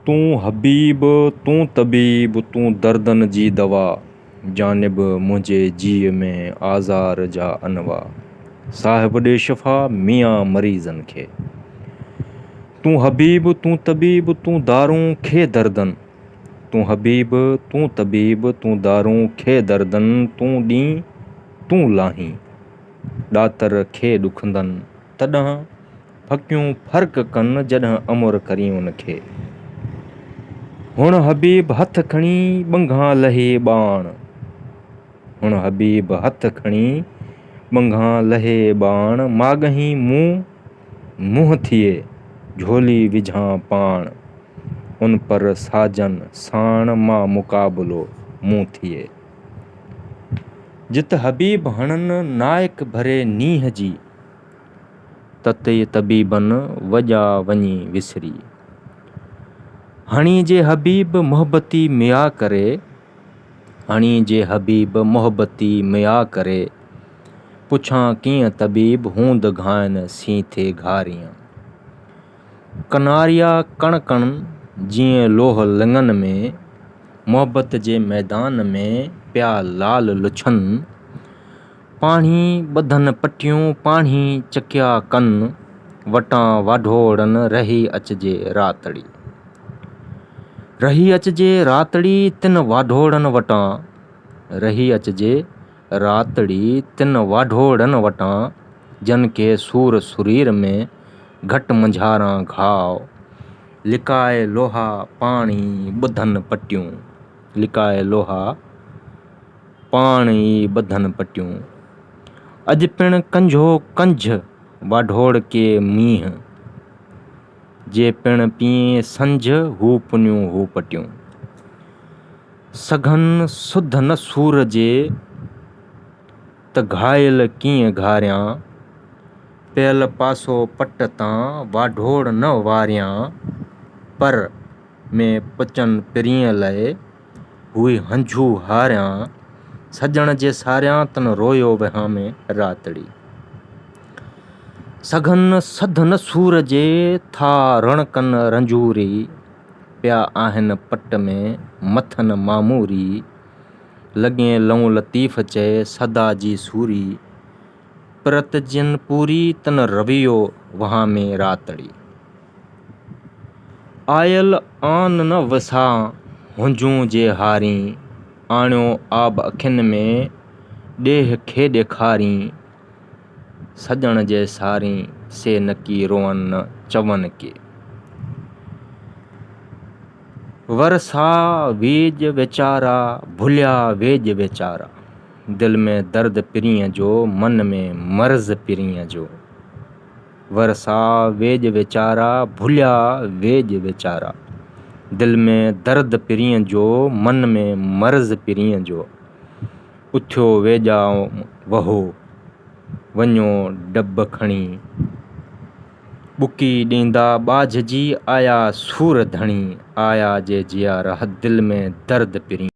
तूं हबीब तूं तबीब तूं दर्दन जी दवा जानिब मुंहिंजे जीअ में आज़ार जा अनवा साहिब ॾे शफ़ा मियां मरीज़नि खे। तूं हबीब तूं तबीब तूं दारूं खे दर्दन तूं हबीब तूं तबीब तूं दारूं खे दर्दन तूं ॾींहुं तूं लाहीं ॾातर खे ॾुखंदनि तॾहिं फकियूं फ़र्क़ु कनि जॾहिं अमुर करी उनखे। हुण हबीब हथ खणी ॿंघां लहे ॿाण हुण हबीब हथ खणी ॿंघां लहे ॿाण माॻहीं मुंहुं थिए झोली विझां पाण उन पर साजन साण मां मुक़ाबिलो मूं थिए। जित हबीब हणनि नाइक भरे नींहं जी तते तबीबन वॼा वञी विसरी। हणी जे हबीब मोहब्बती मिया करे हणी जे हबीब मोहब्बती मिया करे पुछां कीअं तबीब हूंद घायन सी थे घारियां। कनारिया कण कण जीअं लोह लिङनि में मोहब्बत जे मैदान में पिया लाल लुछन पाणी ॿधन पटियूं पाणी चकिया कन वटां वाढोड़न रही अचजे रातड़ी। रही अचजे रातड़ी तिन वाढोड़न वटां रही अचजे रातड़ी तिन वाढोड़न वटां जन के सूर सुरीर में घट मंझारां घाव लिकाए लोहा पाणी ॿधन पटियूं लिकाए लोहा पाणी ॿधन पटियूं। अॼु पिण कंझो कंझ वाढोड़ के मींहुं जे पिण पीए संझ हू पुनियूं हू पटियूं। सघन सुध न सूर जे त घायल कीअं घारियां पियल पासो पट तां वाढोड़ न वारियां पर में पचन पिरीअ लाइ हुई हंझू हारियां सजण जे सारियां तन रोयो विहां में रातड़ी। सघन सध न सूर जे था रणकन रंजूरी पिया आहिनि पट में मथन मामूरी लॻे लऊं लतीफ़ चए सदा जी सूरी परत जिन पूरी तन रवियो वहां में रातड़ी। आयल आन न वसां हुंझूं जे हारी आणियो आब अखियुनि में ॾेह खे ॾेखारी सजण जे सारी से नकी रोअन न चवन के। वरसा वेज वेचारा भुलिया वेज वेचारा दिल में दर्द पिरीअ जो मन में मर्ज़ पिरीअ जो। वरसा वेज वेचारा भुलिया वेज वेचारा दिल में दर्द पिरीअ जो मन में मर्ज़ पिरीअ जो। उथियो वेॼा वहो वञो डब खणी बुकी ॾींदा ॿाझ जी आया सूर धणी आया जे जियारा दिल में दर्द पिरी।